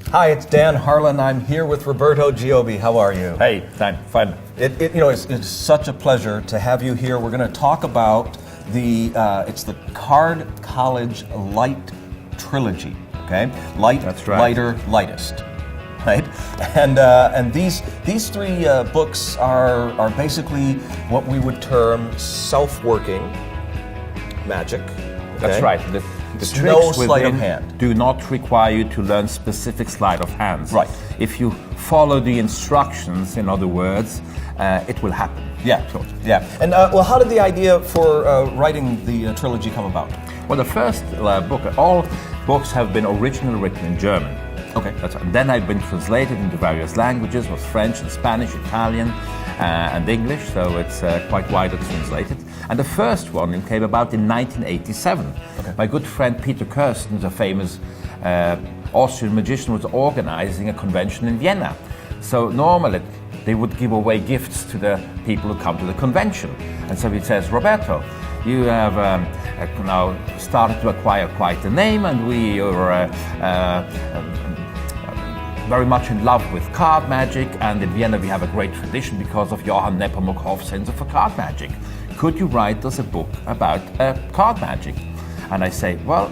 Hi, it's Dan Harlan. I'm here with Roberto Giobbi. How are you? Hey, fine. It's such a pleasure to have you here. We're going to talk about it's the Card College Light Trilogy. Okay, light, That's right. lighter, lightest. Right, and these three books are basically what we would term self-working magic. Okay? That's right. The No tricks sleight of within hand. do not require you to learn specific sleight of hands. Right. If you follow the instructions, in other words, it will happen. Yeah, yeah. And how did the idea for writing the trilogy come about? Well, the first book, all books have been originally written in German. Okay. And then I've been translated into various languages, was French and Spanish, Italian, and English, so it's quite widely translated. And the first one came about in 1987. Okay. My good friend Peter Kirsten, the famous Austrian magician, was organizing a convention in Vienna. So normally they would give away gifts to the people who come to the convention. And so he says, Roberto, you have now started to acquire quite a name, and we are very much in love with card magic, and in Vienna we have a great tradition because of Johann Nepomuk Hofstadter for card magic. Could you write us a book about card magic? And I say, well,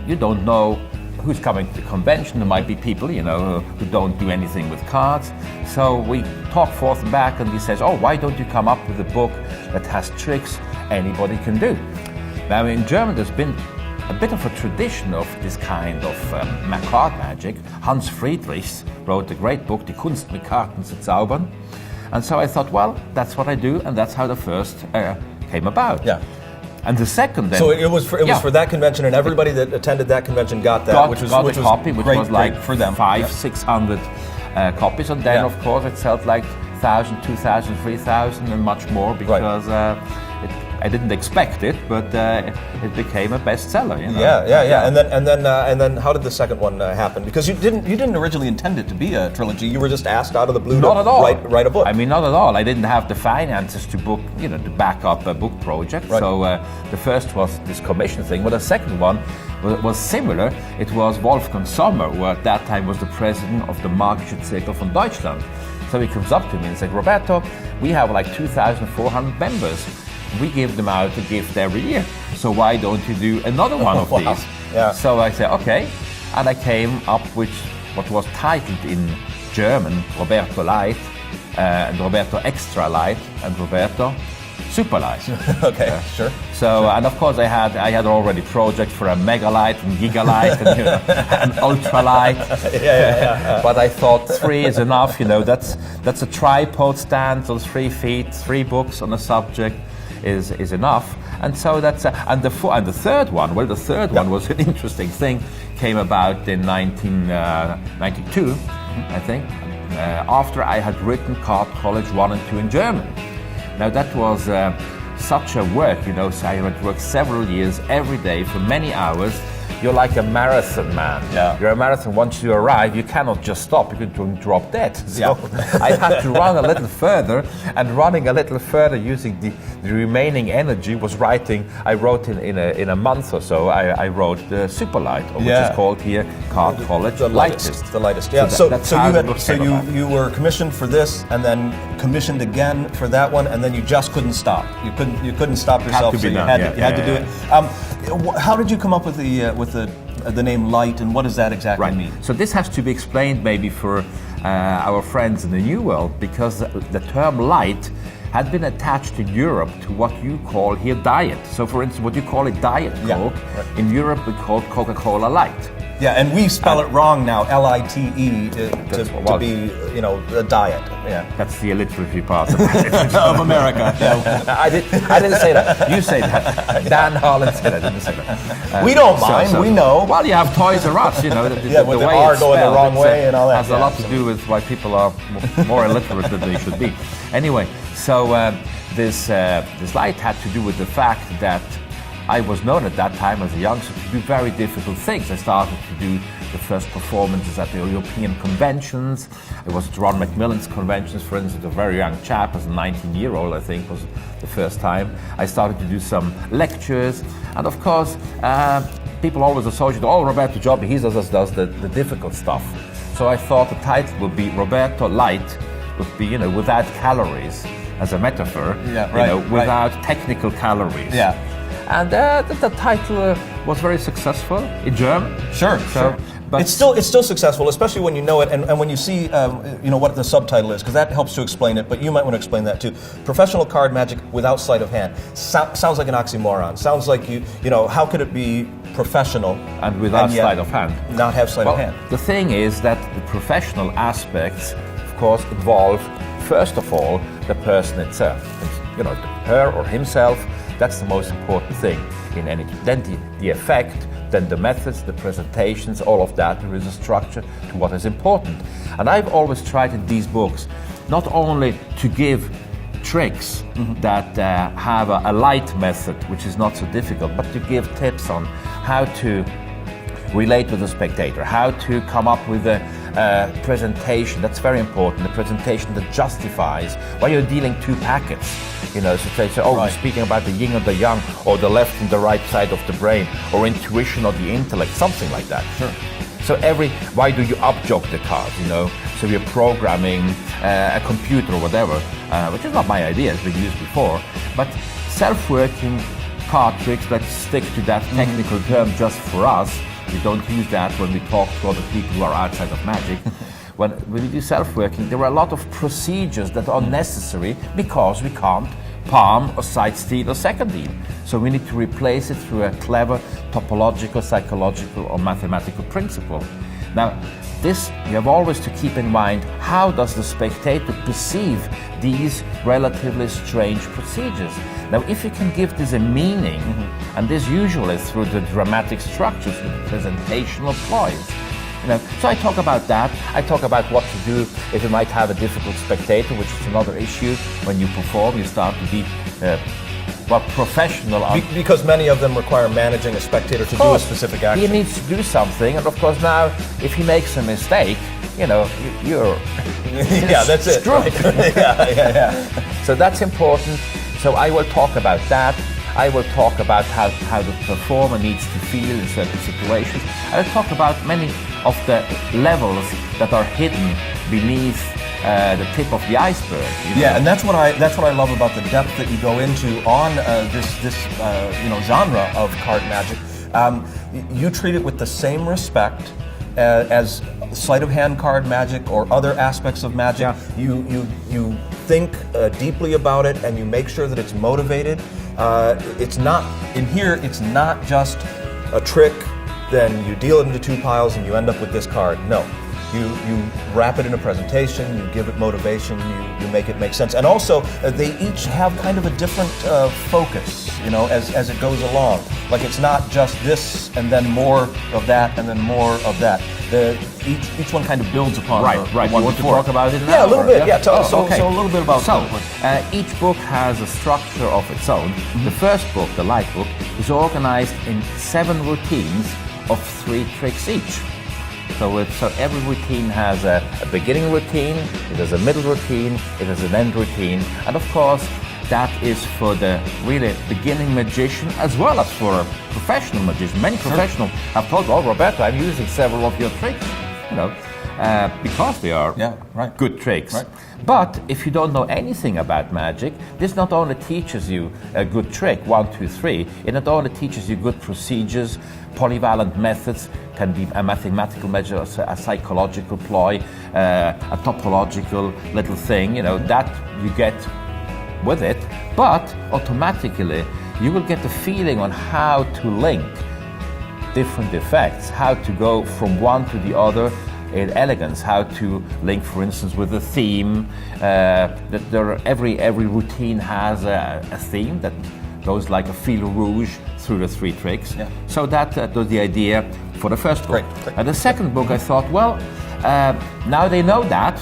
you don't know who's coming to the convention. There might be people, who don't do anything with cards. So we talk forth and back, and he says, oh, why don't you come up with a book that has tricks anybody can do? Now in German there's been a bit of a tradition of this kind of card magic. Hans Friedrichs wrote a great book, Die Kunst mit Karten zu zaubern. And so I thought, well, that's what I do, and that's how the first came about. Yeah. And the second then... So it was for that convention, and everybody that attended that convention got that, which was a copy, which great, was like great for them. 600 copies. And then, of course, it sold like 1,000, 2,000, 3,000 and much more because I didn't expect it, but it became a bestseller. Yeah. And then how did the second one happen? Because you didn't originally intend it to be a trilogy. You were just asked out of the blue Not at all. Write a book. I mean, not at all. I didn't have the finances to book, to back up a book project. Right. So the first was this commission thing. But the second one was similar. It was Wolfgang Sommer, who at that time was the president of the Magische Zirkel von Deutschland. So he comes up to me and said, Roberto, we have like 2,400 members. We give them out a gift every year. So why don't you do another one of these? Yeah. So I said, okay. And I came up with what was titled in German, Roberto Light, and Roberto Extra Light, and Roberto Super Light. Okay, sure. So, and of course I had already projects for a Mega Light and Giga Light and an Ultra Light. Yeah. But I thought 3 is enough, that's a tripod stand on 3 feet, 3 books on a subject is enough. And so that's and the third one. Well, the third one was an interesting thing. Came about in 1992, I think, after I had written Card College 1 and 2 in German. Now that was such a work, so I had worked several years, every day for many hours. You're like a marathon man. Yeah. You're a marathon. Once you arrive, you cannot just stop. You can drop dead. So I had to run a little further, and running a little further using the remaining energy was writing. I wrote in a month or so. I wrote the Super Light, which is called here Card College the lightest. The lightest. Yeah. So you were commissioned for this, and then commissioned again for that one, and then you just couldn't stop. You couldn't stop yourself. Had to be so done. You had to do it. How did you come up with the name Light, and what does that exactly mean? So this has to be explained maybe for our friends in the New World, because the term light had been attached in Europe to what you call here diet. So for instance, what you call it Diet Coke, in Europe we call Coca-Cola Light. Yeah, and we spell it wrong now, L-I-T-E, to be, a diet. Yeah, that's the illiteracy part of America. No, I didn't say that. You say that. Dan Harlan said I didn't say that. We don't mind. We know. Well, you have Toys R Us. With the way R going the wrong way and all that. Has a lot to do with why people are more illiterate than they should be. Anyway, so this light had to do with the fact that I was known at that time as a youngster to do very difficult things. I started to do the first performances at the European conventions. It was at Ron Macmillan's conventions, for instance, a very young chap, as a 19-year-old, I think, was the first time. I started to do some lectures, and of course, people always associate, oh, Roberto Giobbi, he does the difficult stuff. So I thought the title would be Roberto Light, would be, without calories, as a metaphor, without technical calories. Yeah. And the title was very successful in German. Sure. But it's still successful, especially when you know it and when you see what the subtitle is, because that helps to explain it. But you might want to explain that too. Professional card magic without sleight of hand sounds like an oxymoron. Sounds like how could it be professional and without sleight of hand? Not have sleight of hand. The thing is that the professional aspects, of course, involve first of all the person itself. Her or himself. That's the most important thing in any. Then the effect. Then the methods, the presentations, all of that, there is a structure to what is important. And I've always tried in these books not only to give tricks that have a light method, which is not so difficult, but to give tips on how to relate with the spectator, how to come up with a presentation. That's very important, the presentation that justifies why you're dealing two packets. So they say, we're speaking about the yin or the yang, or the left and the right side of the brain, or intuition or the intellect, something like that. Sure. So why do you upjog the card, So you're programming a computer or whatever, which is not my idea, it's been used before, but self-working card tricks, let's stick to that technical term just for us. We don't use that when we talk to other people who are outside of magic. When we do self-working, there are a lot of procedures that are necessary because we can't palm or side steal or second deal. So we need to replace it through a clever topological, psychological or mathematical principle. Now, this you have always to keep in mind, how does the spectator perceive these relatively strange procedures? Now, if you can give this a meaning, and this usually is through the dramatic structures, with the presentational ploys, so I talk about that. I talk about what to do if you might have a difficult spectator, which is another issue. When you perform, you start to be professional. Because many of them require managing a spectator to do a specific action. He needs to do something, and of course now, if he makes a mistake, you're yeah, that's it. Right? yeah. So that's important. So I will talk about that. I will talk about how the performer needs to feel in certain situations. I'll talk about many of the levels that are hidden beneath the tip of the iceberg. Yeah, and that's what I love about the depth that you go into on this genre of card magic. You treat it with the same respect as sleight of hand card magic or other aspects of magic. Yeah. You think deeply about it, and you make sure that it's motivated. It's not just a trick, then you deal it into two piles and you end up with this card. No. You wrap it in a presentation, you give it motivation, you make it make sense. And also, they each have kind of a different focus, as it goes along. Like, it's not just this and then more of that and then more of that. Each one kind of builds upon right. the one you want before. to talk about it now? Yeah, a little bit. Yeah, okay. So a little bit about each book has a structure of its own. The first book, the Light book, is organized in 7 routines of 3 tricks each. So every routine has a beginning routine, it has a middle routine, it has an end routine, and of course that is for the really beginning magician as well as for a professional magician. Many professionals have told, Roberto, I'm using several of your tricks, because they are good tricks. Right. But if you don't know anything about magic, this not only teaches you a good trick, 1, 2, 3, it not only teaches you good procedures, polyvalent methods, can be a mathematical measure, a psychological ploy, a topological little thing, that you get with it, but automatically you will get a feeling on how to link different effects, how to go from one to the other in elegance, how to link, for instance, with a theme. Every routine has a theme that goes like a fil rouge through the 3 tricks. Yeah. So that was the idea for the first book. Great. And the second book, I thought, now they know that,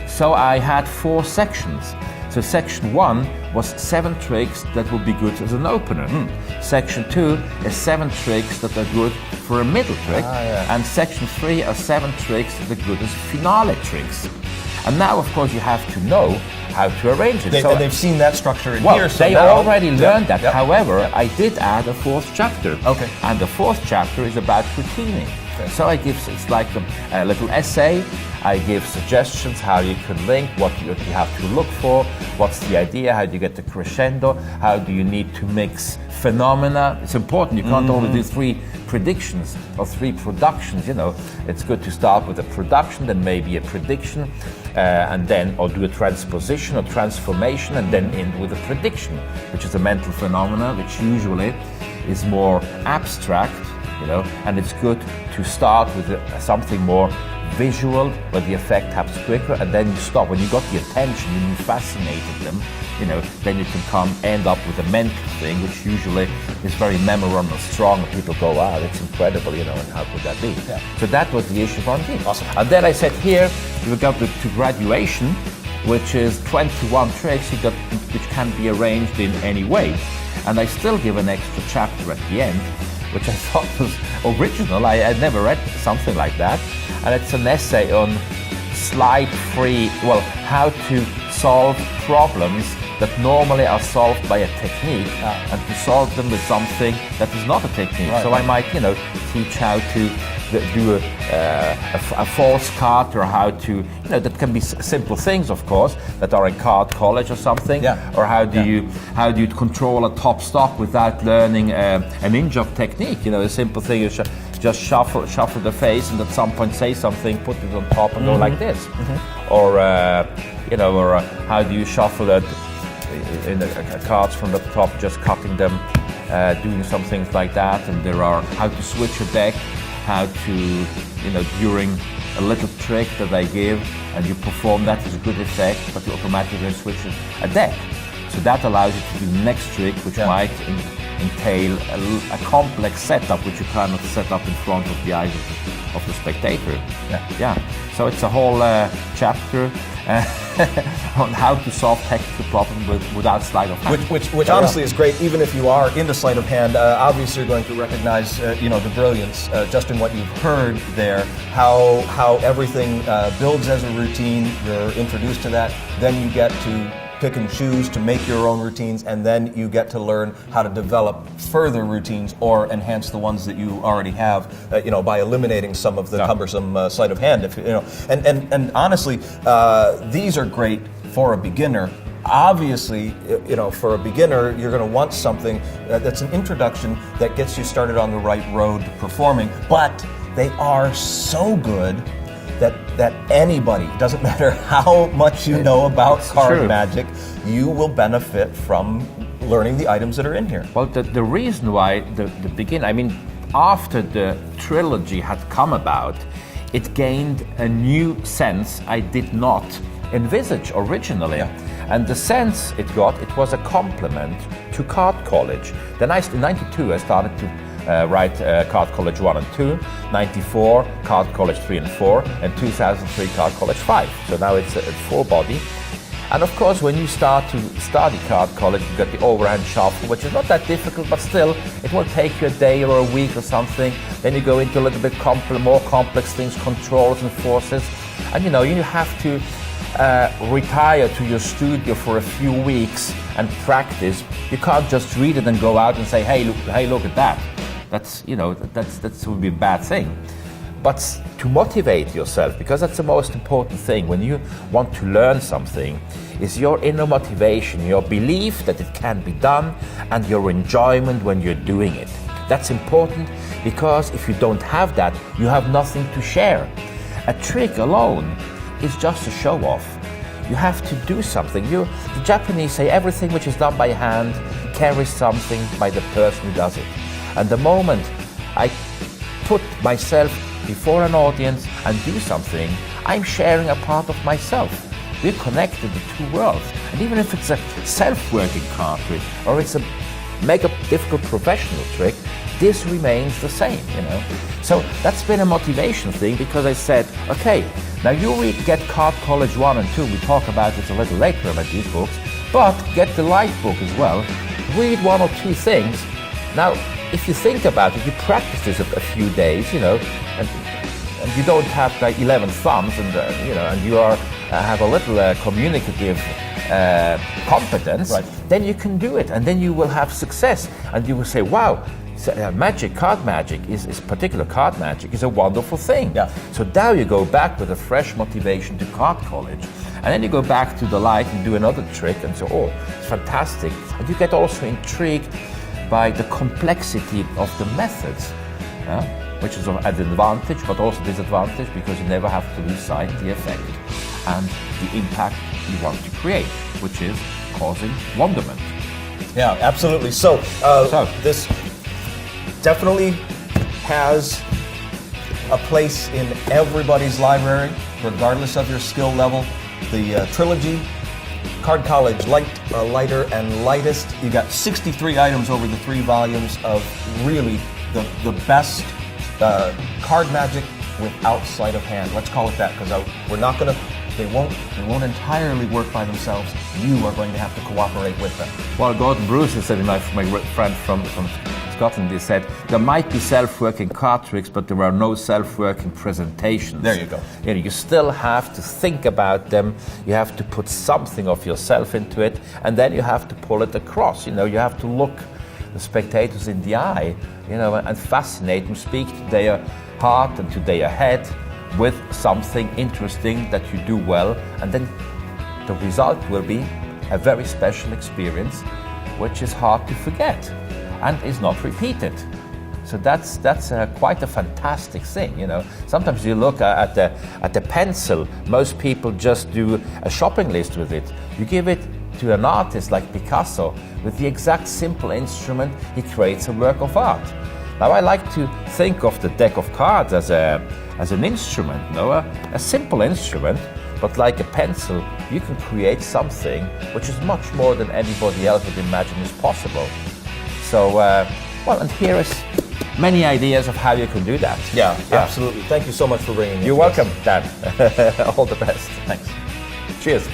so I had 4 sections. So section 1 was 7 tricks that would be good as an opener. Section 2 is 7 tricks that are good for a middle trick. And section 3 are 7 tricks that are good as finale tricks. And now, of course, you have to know how to arrange it. And they've seen that structure in well, here. So they now, already learned that. Yep. However, I did add a fourth chapter. Okay. And the fourth chapter is about routining. Okay. So I give, it's like a little essay. I give suggestions how you can link, what you have to look for, what's the idea, how do you get the crescendo, how do you need to mix phenomena. It's important, you can't only do 3 predictions or 3 productions, you know. It's good to start with a production, then maybe a prediction, and then, or do a transposition or transformation, and then end with a prediction, which is a mental phenomena, which usually is more abstract, you know, and it's good to start with something more visual, where the effect happens quicker, and then you stop. When you got the attention and you fascinated them, you know, then you can end up with a mental thing, which usually is very memorable, strong, and people go, wow, that's incredible, you know, and how could that be? Yeah. So that was the issue on me. Awesome. And then I said, here, we go to graduation, which is 21 tricks which can be arranged in any way. And I still give an extra chapter at the end, which I thought was original. I had never read something like that. And it's an essay on how to solve problems that normally are solved by a technique, and to solve them with something that is not a technique. Right. So I might, you know, teach how to do a false card, or how to, you know, that can be simple things, of course, that are in card college or something. Yeah. Or how do you control a top stock without learning an in-job technique? You know, a simple thing is just shuffle the face, and at some point say something, put it on top, and go like this. Or you know, or how do you shuffle it in the cards from the top, just cutting them, doing some things like that. And there are how to switch a deck, how to, you know, during a little trick that I give, and you perform that as a good effect, but you automatically switch a deck. So that allows you to do the next trick, which might entail a complex setup, which you cannot set up in front of the eyes of the spectator. Yeah. So it's a whole chapter on how to solve technical problems without sleight of hand. Which honestly is great, even if you are into sleight of hand. Obviously, you're going to recognize, you know, the brilliance just in what you've heard there. How everything builds as a routine. You're introduced to that. Then you get to pick and choose to make your own routines, and then you get to learn how to develop further routines or enhance the ones that you already have, you know, by eliminating some of the cumbersome sleight of hand. If you know, and honestly, these are great for a beginner. Obviously, you know, for a beginner, you're going to want something that's an introduction that gets you started on the right road to performing. But they are so good that anybody, doesn't matter how much you know about card magic, you will benefit from learning the items that are in here. Well, the reason why after the trilogy had come about, it gained a new sense I did not envisage originally. And the sense it got, it was a complement to Card College. Then in 92 I started to write Card College 1 and 2, 94 Card College 3 and 4, and 2003 Card College 5. So now it's a full body. And of course, when you start to study Card College, you get the overhand shuffle, which is not that difficult, but still, it will take you a day or a week or something. Then you go into a little bit more complex things, controls and forces. And you know, you have to retire to your studio for a few weeks and practice. You can't just read it and go out and say, hey, look at that. That's, you know, that would be a bad thing. But to motivate yourself, because that's the most important thing when you want to learn something, is your inner motivation, your belief that it can be done, and your enjoyment when you're doing it. That's important, because if you don't have that, you have nothing to share. A trick alone is just a show off. You have to do something. The Japanese say everything which is done by hand carries something by the person who does it. And the moment I put myself before an audience and do something, I'm sharing a part of myself. We're connected, the two worlds. And even if it's a self-working card trick, or it's a mega difficult professional trick, this remains the same, you know. So that's been a motivation thing, because I said, okay, now you get Card College 1 and 2, we talk about it a little later about these books, but get the light book as well, read one or two things. Now, if you think about it, you practice this a few days, you know, and you don't have like 11 thumbs, and you know, and you are have a little communicative competence, then you can do it, and then you will have success, and you will say, wow, magic, card magic, is particular card magic is a wonderful thing. Yeah. So now you go back with a fresh motivation to card college, and then you go back to the light and do another trick and say, oh, it's fantastic. And you get also intrigued by the complexity of the methods, which is an advantage but also disadvantage, because you never have to lose sight the effect and the impact you want to create, which is causing wonderment. Yeah, absolutely. So this definitely has a place in everybody's library, regardless of your skill level. The trilogy, Card College, Lighter, and Lightest. You got 63 items over the 3 volumes of really the best card magic without sleight of hand. Let's call it that, because we're not going to. They won't entirely work by themselves. You are going to have to cooperate with them. Well, Gordon Bruce said, my friend from Scotland, he said, there might be self-working card tricks, but there are no self-working presentations. There you go. You still have to think about them. You have to put something of yourself into it, and then you have to pull it across. You have to look the spectators in the eye, and fascinate them, speak to their heart and to their head with something interesting that you do well, and then the result will be a very special experience, which is hard to forget and is not repeated. So that's quite a fantastic thing. Sometimes you look at the pencil. Most people just do a shopping list with it. You give it to an artist like Picasso with the exact simple instrument, he creates a work of art. Now I like to think of the deck of cards as an instrument, a simple instrument, but like a pencil, you can create something which is much more than anybody else would imagine is possible. So, and here is many ideas of how you can do that. Yeah, absolutely. Thank you so much for bringing it. You're welcome, Dan. All the best. Thanks. Cheers.